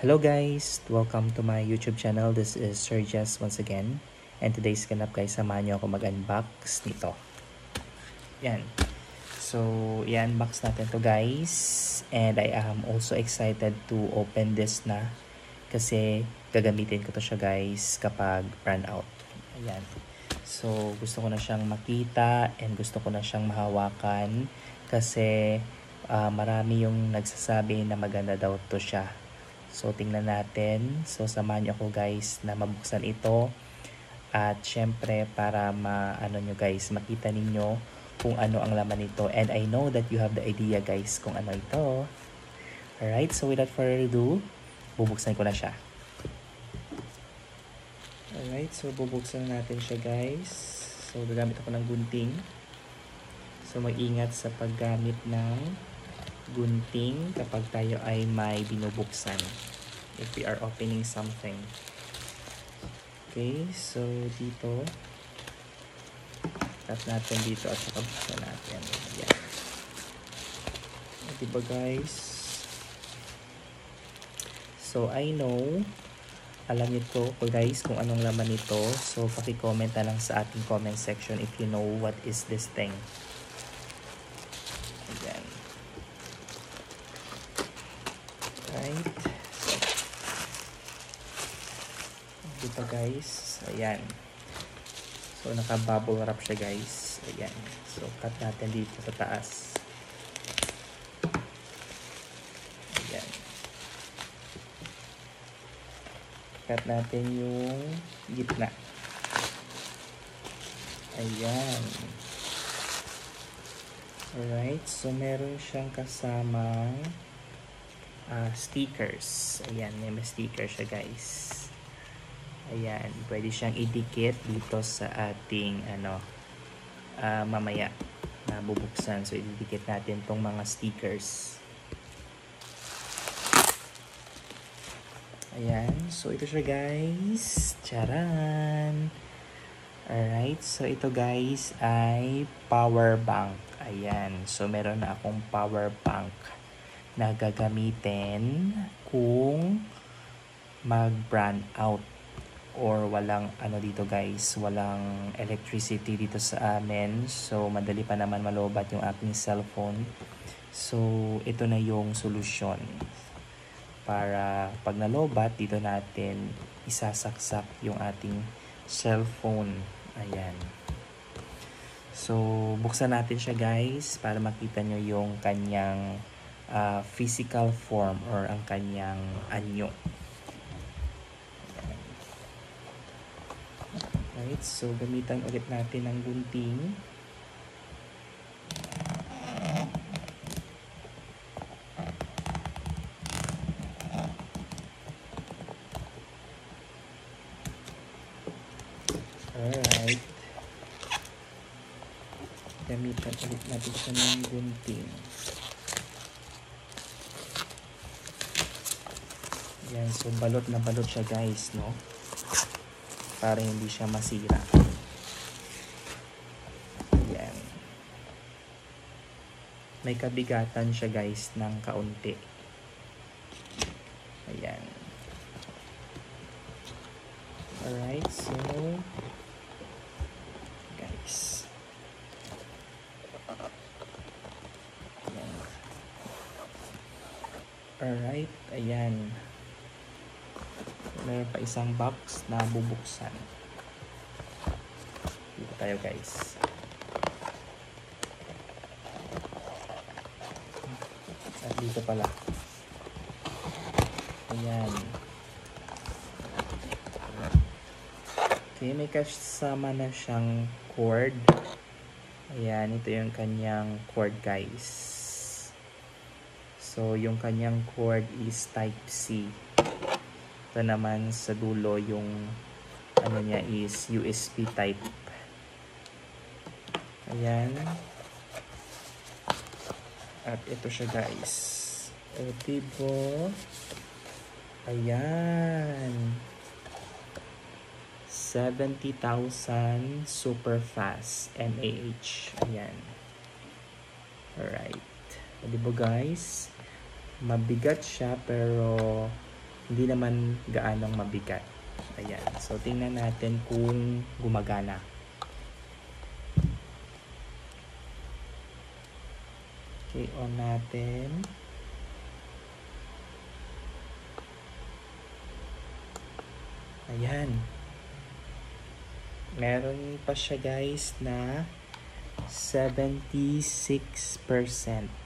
Hello guys! Welcome to my YouTube channel. This is Sir Jess once again. And today's ganap guys, samahan nyo ako mag-unbox nito. Yan. So, i-unbox natin to guys. And I am also excited to open this na. Kasi gagamitin ko to siya guys kapag run out. Ayan. So, gusto ko na siyang makita and gusto ko na siyang mahawakan. Kasi marami yung nagsasabi na maganda daw to siya. So, tingnan natin. So, samahan niyo ako guys na mabuksan ito. At syempre, para nyo guys, makita ninyo kung ano ang laman nito. And I know that you have the idea guys kung ano ito. Alright, so without further ado, bubuksan ko na siya. Alright, so bubuksan natin siya guys. So, gagamit ako ng gunting. So, mag-ingat sa paggamit ng gunting kapag tayo ay may binubuksan if we are opening something. Okay, so dito tap natin dito at saka buksan natin. Ayan. Diba guys? So I know, alam nyo ko guys kung anong laman nito. So paki-comment na lang sa ating comment section if you know what is this thing. Ayan. Right. Dito guys, ayan. So naka-bubble wrap siya guys. Ayan. So cut natin dito sa taas. Ayan. Cut natin yung gitna. Ayan. Alright, so meron siyang kasamang stickers. Ayan, may sticker siya guys. Ayan, pwede siyang idikit dito sa ating mamaya na bubuksan. So idikit natin tong mga stickers. Ayan, so ito siya guys. Charan! Alright, so ito guys ay power bank. Ayan, so meron na akong power bank na gagamitin kung mag-brand out or walang dito guys, walang electricity dito sa amin. So madali pa naman malobat yung aking cellphone. So ito na yung solusyon para pag nalobat dito natin isasaksak yung ating cellphone. Ayan. So buksan natin siya guys para makita nyo yung kanyang physical form or ang kanyang anyo. Right, so gamitan ulit natin ng gunting. Alright. Gamitan ulit natin siya ng gunting. Yan, so balot na balot siya guys, no? Para hindi siya masira. Yan. May kabigatan siya guys ng kaunti. Ayan. Alright, so guys. Ayan. Alright, ayan. Meron pa isang box na bubuksan. Dito tayo guys. At dito pala. Ayan. Okay, may kasama na siyang cord. Ayan, ito yung kanyang cord guys. So, yung kanyang cord is type C. Ito naman sa dulo yung niya is USB type. Ayan. At ito siya guys. O diba? Ayan. 70,000 super fast mAh. Ayan. Alright. O diba guys? Mabigat siya pero hindi naman gaanong mabigat. Ayan. So, tingnan natin kung gumagana. Okay, on natin. Ayan. Meron pa siya guys na 76%.